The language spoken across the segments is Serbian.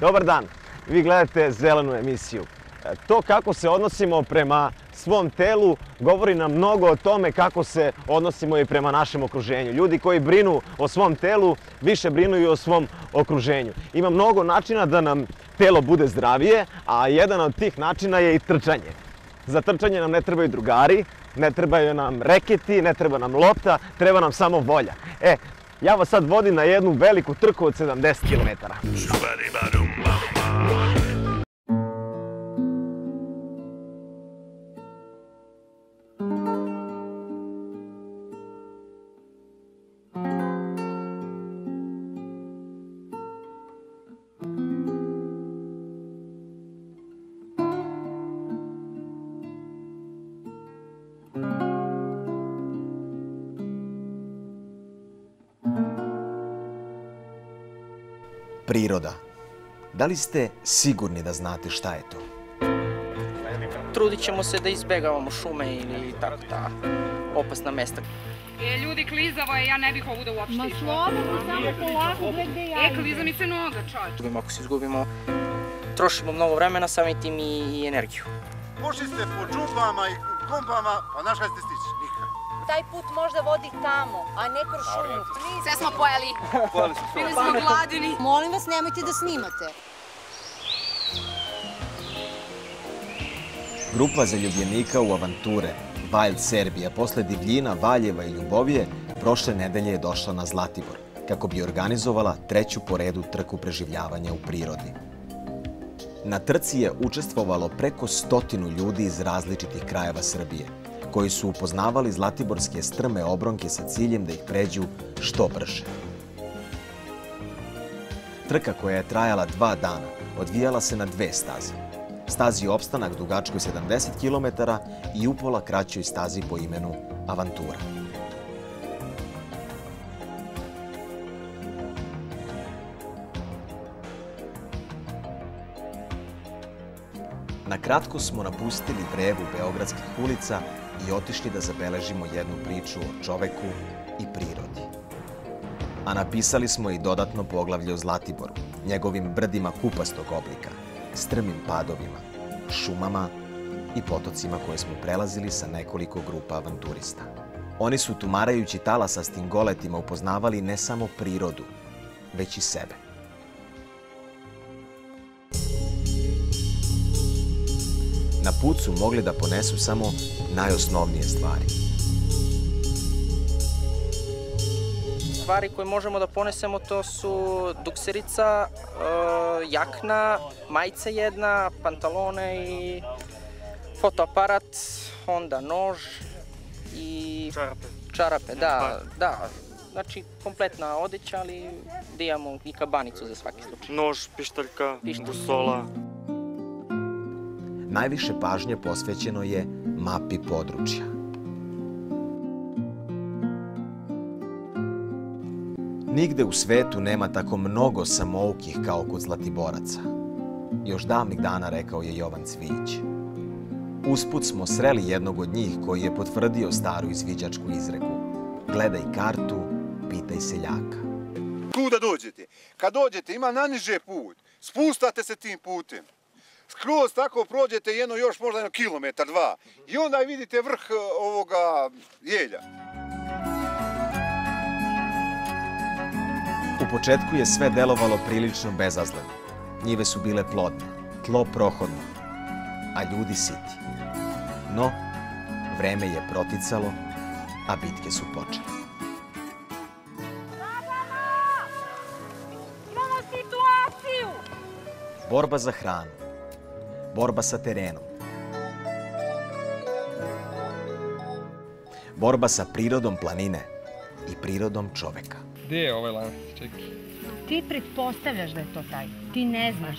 Dobar dan, vi gledate Zelenu emisiju. To kako se odnosimo prema svom telu govori nam mnogo o tome kako se odnosimo i prema našem okruženju. Ljudi koji brinu o svom telu više brinu i o svom okruženju. Ima mnogo načina da nam telo bude zdravije, a jedan od tih načina je i trčanje. Za trčanje nam ne trebaju drugari, ne trebaju nam reketi, ne treba nam lopta, treba nam samo volja. Ja vas sad vodim na jednu veliku trku od 70 km. Priroda. Da li ste sigurni da znate šta je to? Trudit ćemo se da izbegavamo šume ili tako ta opasna mesta. Ljudi, klizavo je, ja ne bih ovu da uopšte išla. Ma slobodno, samo polako, gledaj ja. Kliza mi se noga, čovječ. Ako se izgubimo, trošimo mnogo vremena, samim tim i energiju. Pošli ste po džumbama i kompama, pa znaš kada ste stići? Nikad. Taj put možda vodi tamo, a ne kroz šumu. Sve smo pojeli. Bili smo gladini. Molim vas, nemojte da snimate. Grupa zaljubljenika u avanture Wild Serbia posle Divljina, Valjeva i Ljubovije prošle nedelje je došla na Zlatibor kako bi organizovala treću po redu trku preživljavanja u prirodi. Na trci je učestvovalo preko 100 ljudi iz različitih krajeva Srbije koji su upoznavali zlatiborske strme obronke sa ciljem da ih pređu što brže. Trka koja je trajala 2 dana odvijala se na 2 staze. Stazi Opstanak dugačkoj 70 km i upola kraćoj stazi po imenu Avantura. Na kratko smo napustili vrevu beogradskih ulica i otišli da zabeležimo jednu priču o čoveku i prirodi. A napisali smo i dodatno poglavlje o Zlatiboru, njegovim brdima kupastog oblika, strmim padovima, šumama i potocima koje smo prelazili sa nekoliko grupa avanturista. Oni su tumarajući talasastim goletima upoznavali ne samo prirodu, već i sebe. Na put su mogli da ponesu samo najosnovnije stvari. Stvari koje možemo da ponesemo to su dukserica, jakna, majica jedna, pantalone i fotoaparat, onda nož i čarape. Da. Znači, kompletna odeća, ali da imamo i kabanicu za svaki slučaj. Nož, pištaljka, busola. Najviše pažnje posvećeno je mapi područja. Nigde u svetu nema tako mnogo samoukih kao kod Zlatiboraca. Još davnih dana rekao je Jovan Cvijić. Usput smo sreli jednog od njih koji je potvrdio staru izviđačku izreku. Gledaj kartu, pitaj seljaka. Kuda dođete? Kad dođete, ima naniže put. Spustate se tim putem. Skroz tako prođete jedno još možda 1 kilometar, 2. I onda vidite vrh ovoga jelja. U početku je sve delovalo prilično bezazleno. Njive su bile plodne, tlo prohodno, a ljudi siti. No, vreme je proticalo, a bitke su počele. Imamo situaciju! Borba za hranu, borba sa terenom, borba sa prirodom planine i prirodom čoveka. Gde je ovaj lanac? Čekaj. Ti pretpostavljaš da je to taj. Ti ne znaš.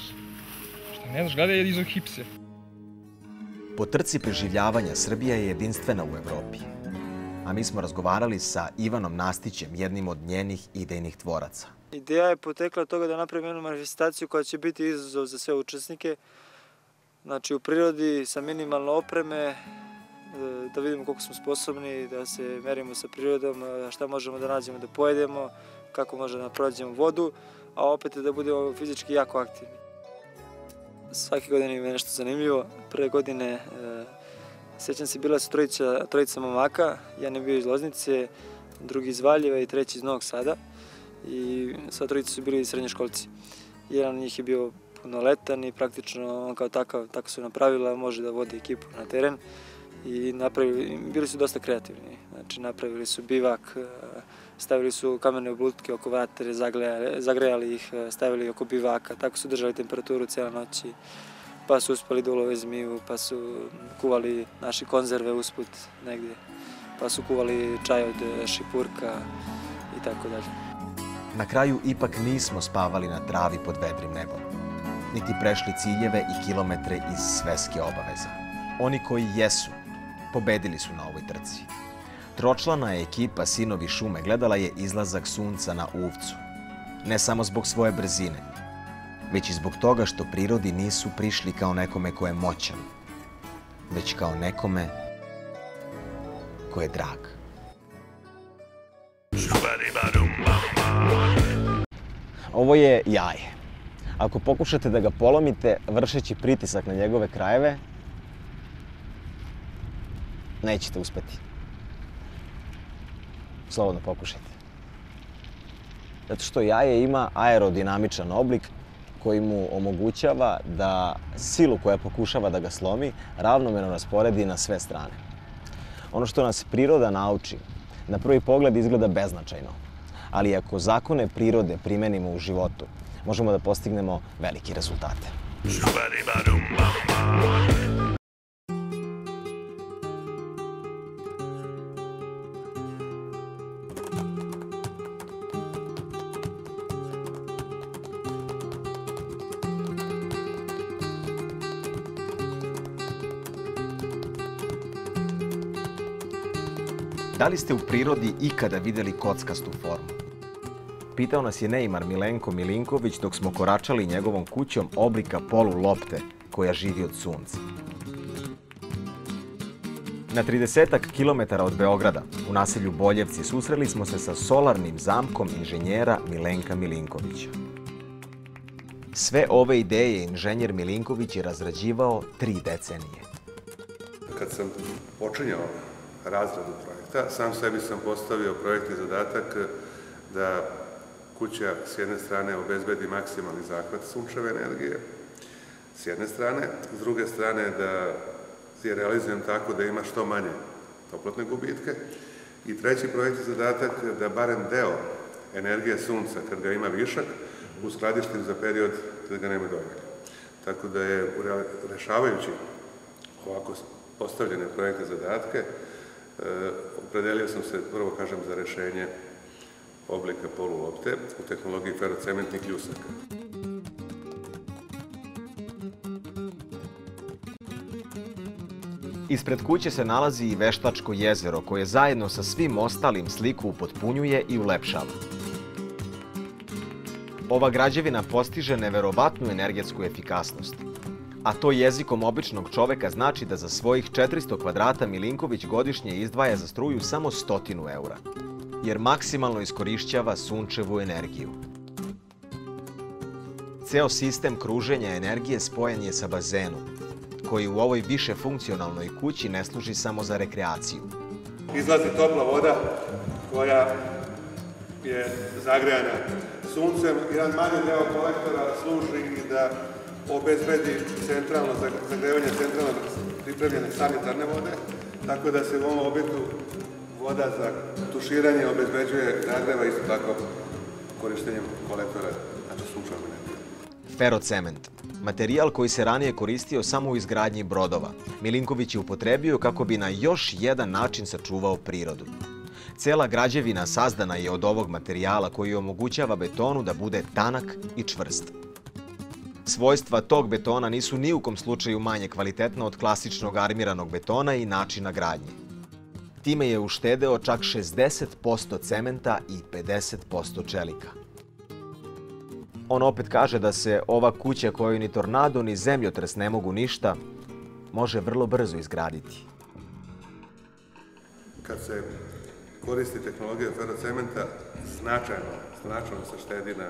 Šta ne znaš, gledaj je izo hipse. Po trci preživljavanja Srbija je jedinstvena u Evropi. A mi smo razgovarali sa Ivanom Nastićem, jednim od njenih idejnih tvoraca. Ideja je potekla od toga da napravimo jednu manifestaciju koja će biti izazov za sve učesnike. Znači u prirodi sa minimalno opreme, da vidimo koliko smo sposobni, da se merimo sa prirodom, šta možemo da nađemo da pojedemo, kako možemo da prođemo vodu, a opet da budemo fizički jako aktivni. Svake godine ima nešto zanimljivo. Prve godine, sjećam se, bila su trojica momaka. Jedan je bio iz Loznice, drugi iz Valjeva i treći iz Novog Sada. I sva trojica su bili srednjoškolci. Jedan od njih je bio punoletan i praktično on kao tako su napravila, može da vodi ekipu na teren. I bili su dosta kreativni. Znači, napravili su bivak, stavili su kamene oblutke oko vatre, zagrejali ih, stavili oko bivaka, tako su držali temperaturu cijela noći, pa su uspeli da ulove zmiju, pa su kuvali naše konzerve usput negdje, pa su kuvali čaj od šipurka i tako dalje. Na kraju ipak nismo spavali na travi pod vedrim nebom, niti prešli ciljeve i kilometre iz sveske obaveza. Oni koji jesu, pobedili su na ovoj trci. Tročlana ekipa Sinovi šume gledala je izlazak sunca na Uvcu. Ne samo zbog svoje brzine, već i zbog toga što prirodi nisu prišli kao nekome ko je moćan, već kao nekome ko je drag. Ovo je jaje. Ako pokušate da ga polomite vršeći pritisak na njegove krajeve, nećete uspeti. Slobodno pokušajte. Zato što jaje ima aerodinamičan oblik koji mu omogućava da silu koja pokušava da ga slomi ravnomerno rasporedi na sve strane. Ono što nas priroda nauči, na prvi pogled izgleda beznačajno, ali ako zakone prirode primenimo u životu, možemo da postignemo velike rezultate. Da li ste u prirodi ikada vidjeli kockastu formu? Pitao nas je Neymar Milenko Milinković dok smo koračali njegovom kućom oblika polulopte koja živi od sunca. Na 30 kilometara od Beograda, u naselju Boljevci, susreli smo se sa solarnim zamkom inženjera Milenka Milinkovića. Sve ove ideje inženjer Milinković je razrađivao 3 decenije. Kad sam počinjao razradu projekta, sam sebi sam postavio projektni zadatak da kuća s jedne strane obezbedi maksimalni zahvat sunčeve energije, s jedne strane, s druge strane da je realizujem tako da ima što manje toplotne gubitke i treći projektni zadatak da barem deo energije sunca, kad ga ima višak, uskladištim za period kada ga nema dovoljno. Tako da je, rešavajući ovako postavljene projektne zadatke, opredelio sam se, prvo kažem, za rešenje oblika polulopte u tehnologiji ferocementnih ljusaka. Ispred kuće se nalazi i Veštačko jezero koje zajedno sa svim ostalim sliku upotpunjuje i ulepšava. Ova građevina postiže neverovatnu energetsku efikasnost. A to jezikom običnog čoveka znači da za svojih 400 kvadrata Milinković godišnje izdvaja za struju samo 100 eura, jer maksimalno iskorišćava sunčevu energiju. Ceo sistem kruženja energije spojen je sa bazenom, koji u ovoj više funkcionalnoj kući ne služi samo za rekreaciju. Izlazi topla voda koja je zagrejana suncem. Jedan manji deo kolektora služi i da obezbedi centralno zagrevanje centralno pripremljene sanitarne vode, tako da se u ovom objektu voda za tuširanje obezbeđuje nagreva isto tako korištenjem kolektora, znači sunčevom energijom. Ferocement, materijal koji se ranije koristio samo u izgradnji brodova, Milinković je upotrebio kako bi na još jedan način sačuvao prirodu. Cela građevina sazdana je od ovog materijala koji omogućava betonu da bude tanak i čvrst. Svojstva tog betona nisu ni u kom slučaju manje kvalitetna od klasičnog armiranog betona i načina gradnje. Time je uštedeo čak 60% cementa i 50% čelika. On opet kaže da se ova kuća koju ni tornado ni zemljotres ne mogu ništa, može vrlo brzo izgraditi. Kad se koristi tehnologija ferocementa, značajno se štedi na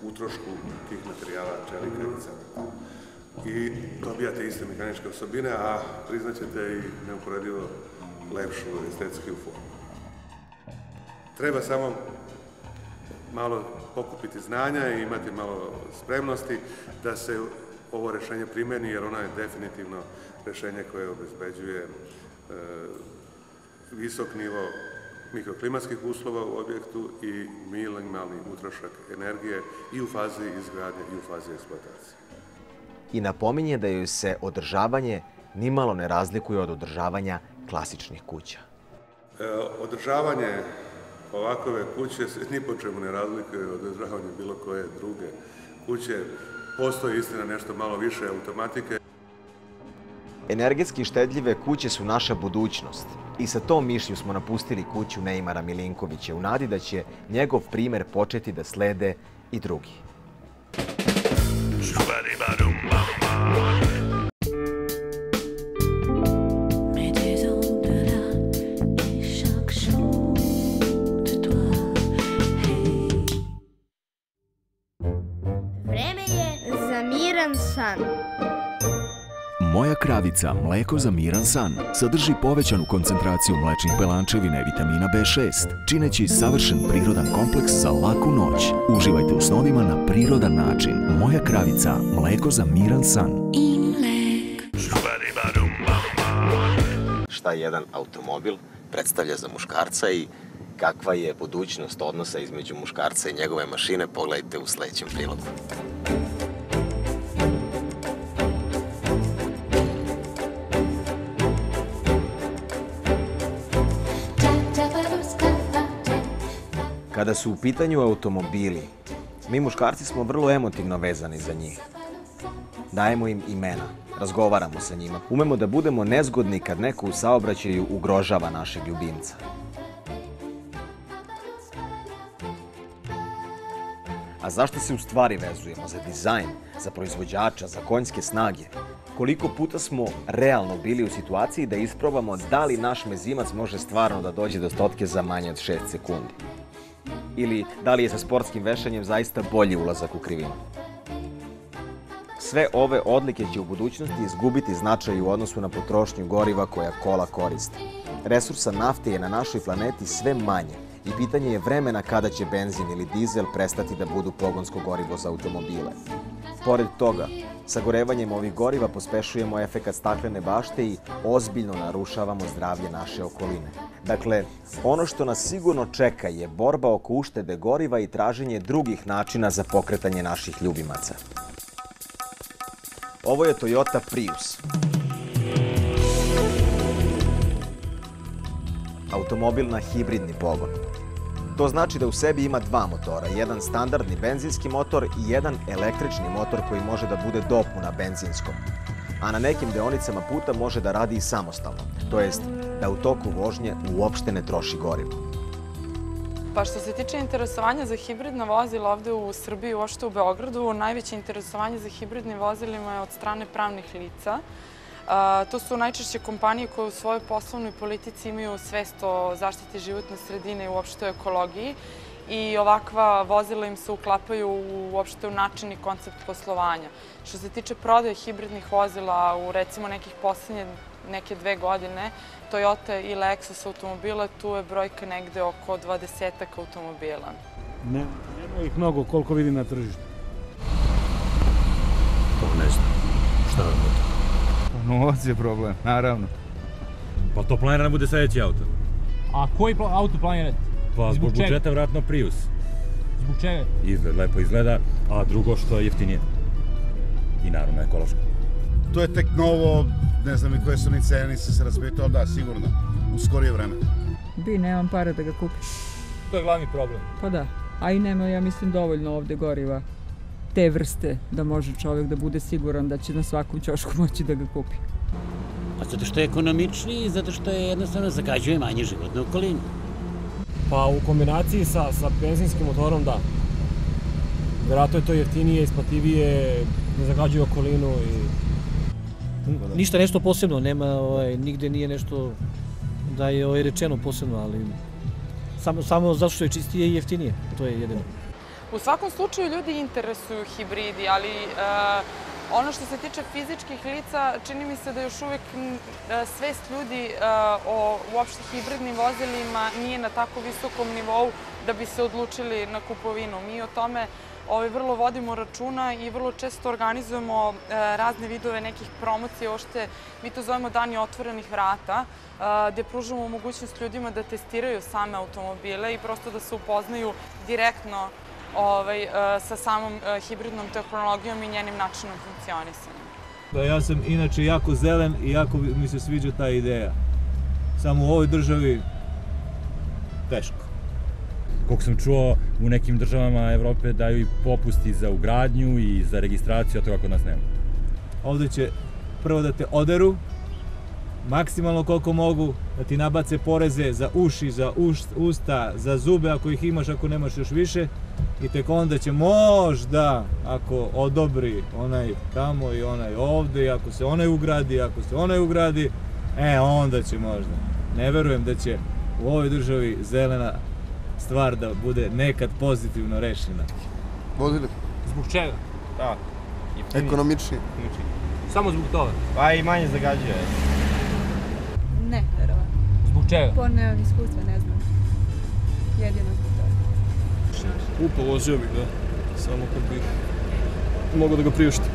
utrošku tih materijala čelika i cementa. i dobijate iste mehaničke osobine, a priznaćete i neuporedivo lepšu estetskiju formu. Treba samo malo pokupiti znanja i imati malo spremnosti da se ovo rešenje primeni, jer ono je definitivno rešenje koje obezbeđuje visok nivo mikroklimatskih uslova u objektu i minimalni utrošak energije i u fazi izgradnje i u fazi eksploatacije. I napominje da joj se održavanje nimalo ne razlikuje od održavanja klasičnih kuća. Održavanje ovakove kuće se ni po čemu ne razlikuje od održavanja bilo koje druge kuće. Postoji istina nešto malo više automatike. Energetski štedljive kuće su naša budućnost i sa tom mišlju smo napustili kuću Neimara Milinkovića u nadi da će njegov primer početi da slede i drugi. Vreme je za miran san. Moja kravica mleko za miran san sadrži povećanu koncentraciju mlečnih belančevina i vitamina B6, čineći savršen prirodan kompleks za laku noć. Uživajte u snovima na prirodan način. Moja kravica mleko za miran san. Šta jedan automobil predstavlja za muškarca i kakva je budućnost odnosa između muškarca i njegove mašine, pogledajte u sledećem prilogu. Kada su u pitanju automobili, mi muškarci smo vrlo emotivno vezani za njih. Dajemo im imena, razgovaramo sa njima. Umemo da budemo nezgodni kad neko u saobraćaju ugrožava našeg ljubimca. A zašto se u stvari vezujemo? Za dizajn, za proizvođača, za konjske snage? Koliko puta smo realno bili u situaciji da isprobamo da li naš mezimac može stvarno da dođe do stotke za manje od 6 sekundi? Ili da li je sa sportskim vešanjem zaista bolji ulazak u krivinu? Sve ove odlike će u budućnosti izgubiti značaj u odnosu na potrošnju goriva koja kola koriste. Resursa nafte je na našoj planeti sve manje i pitanje je vremena kada će benzin ili dizel prestati da budu pogonsko gorivo za automobile. Pored toga, sagorevanjem ovih goriva pospešujemo efekat staklene bašte i ozbiljno narušavamo zdravlje naše okoline. Dakle, ono što nas sigurno čeka je borba oko uštede goriva i traženje drugih načina za pokretanje naših ljubimaca. Ovo je Toyota Prius. Automobil na hibridni pogon. To znači da u sebi ima dva motora, jedan standardni benzinski motor i jedan električni motor koji može da bude dopuna benzinskom. A na nekim deonicama puta može da radi i samostalno, to jest da u toku vožnje uopšte ne troši gorivo. Pa što se tiče interesovanja za hibridna vozila ovde u Srbiji, uopšte u Beogradu, najveće interesovanje za hibridnim vozilima je od strane pravnih lica. To su najčešće kompanije koje u svojoj poslovnoj politici imaju svest o zaštiti životne sredine i uopšte o ekologiji i ovakva vozila im se uklapaju uopšte u način i koncept poslovanja. Što se tiče prodaje hibridnih vozila u recimo nekih poslednje neke 2 godine, Toyota i Lexus automobila, tu je brojka negde oko 20-ak automobila. Nema ih mnogo koliko vidim na tržištu. To ne znam. Šta vam je to? Novac je problem, naravno. Pa to planira da bude sledeći auto. A koji auto planirate? Pa zbog budžeta vratno Prius. Zbog čega? Izgled, lepo izgleda, a drugo što je jeftinije. I naravno ekološko. To je tek novo, ne znam i koje su ni cene, nisam se raspitao, ali da, sigurno, u skorije vreme. Nemam para da ga kupim. To je glavni problem. Pa da, a i nema, ja mislim, dovoljno ovde goriva te vrste da može čovjek da bude siguran da će na svakom ćošku moći da ga kupi. Pa zato što je ekonomičniji i zato što je jednostavno zagađuje manje životnu okolinu. Pa u kombinaciji sa benzinskim motorom, da. Vjerojatno je to jeftinije, isplativije, ne zagađuje okolinu i... Ništa nešto posebno, nema, nigde nije nešto da je rečeno posebno, ali samo zato što je čistije i jeftinije, to je jedino. U svakom slučaju ljudi interesuju hibridi, ali Ono što se tiče fizičkih lica, čini mi se da još uvek svest ljudi o uopšte hibridnim vozilima nije na tako visokom nivou da bi se odlučili na kupovinu. Mi o tome vrlo vodimo računa i vrlo često organizujemo razne vidove nekih promocija, ošte mi to zovemo dani otvorenih vrata, gde pružamo mogućnost ljudima da testiraju same automobile i prosto da se upoznaju direktno sa samom hibridnom tehnologijom i njenim načinom funkcionisanja. Ja sam inače jako zelen i jako mi se sviđa ta ideja. Samo u ovoj državi teško. Koliko sam čuo, u nekim državama Evrope daju i popusti za ugradnju i za registraciju, a toga kod nas nema. Ovde će prvo da te oderu, maksimalno koliko mogu, da ti nabace poreze za uši, za usta, za zube ako ih imaš, ako nemaš još više. I tek onda će možda, ako odobri onaj tamo i onaj ovde, i ako se onaj ugradi, onda će možda. Ne verujem da će u ovoj državi zelena stvar da bude nekad pozitivno rešena. Vozili? Zbog čega? Da. Ekonomičniji. Samo zbog toga? Pa i manje zagađuje. Ne, verovatno. Zbog čega? Po nemam iskustva, ne znam. Jedino zbog toga. Vozio bih, da. Samo kad bih mogao da ga priuštim.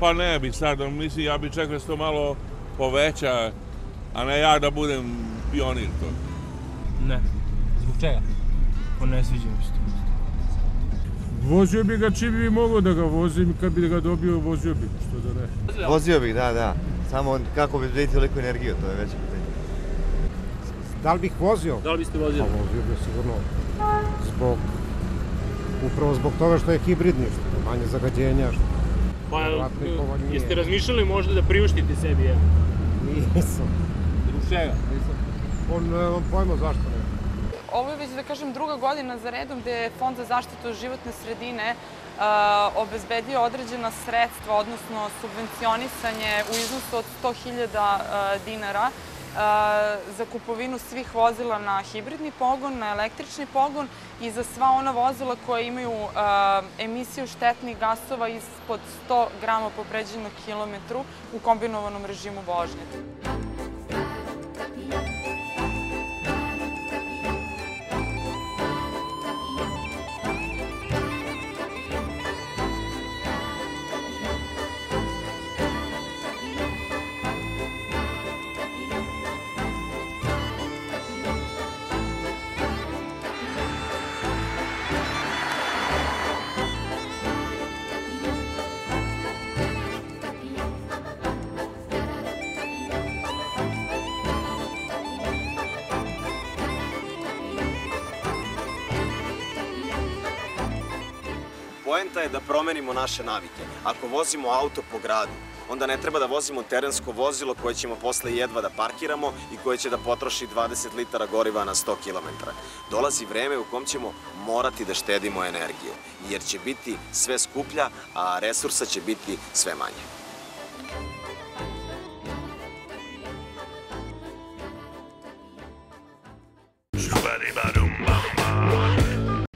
Pa ne bih sad, mislim, ja bih čekao da se to malo poveća, a ne ja da budem pionir toga. Ne. Zbog čega? Pa ne sviđa mi se to. Vozio bih ga čim bi mogao da ga vozim, kad bi ga dobio, vozio bih, što da ne. Vozio bih, da. Samo kako bi dobili toliko energiju, to je veće pitanje. Da li bih vozio? Da li biste vozili? Pa vozio bih sigurno. Upravo zbog toga što je hibridni, što je manje zagađenja. Pa jeste razmišljali možda da priuštite sebi jedno? Nisam. Zbog čega? Nemam pojma zašto ne. Ovo je već, da kažem, druga godina za redom gde je Fond za zaštitu životne sredine obezbedio određena sredstva, odnosno subvencionisanje u iznosu od 100.000 dinara za kupovinu svih vozila na hibridni pogon, na električni pogon i za sva ona vozila koja imaju emisiju štetnih gasova ispod 100 grama po pređenom kilometru u kombinovanom režimu vožnje. Poenta je da promenimo naše navike. Ako vozimo auto po gradu, onda ne treba da vozimo terensko vozilo koje ćemo posle jedva da parkiramo i koje će da potroši 20 litara goriva na 100 km. Dolazi vreme u kom ćemo morati da štedimo energiju, jer će biti sve skuplja, a resursa će biti sve manje.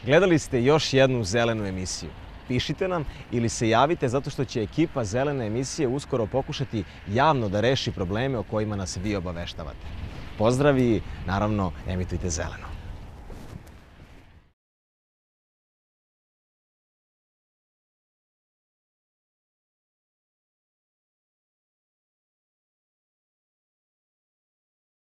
Gledali ste još jednu zelenu emisiju. Pišite nam ili se javite zato što će ekipa zelene emisije uskoro pokušati javno da reši probleme o kojima nas vi obaveštavate. Pozdrav i naravno emitujte zeleno.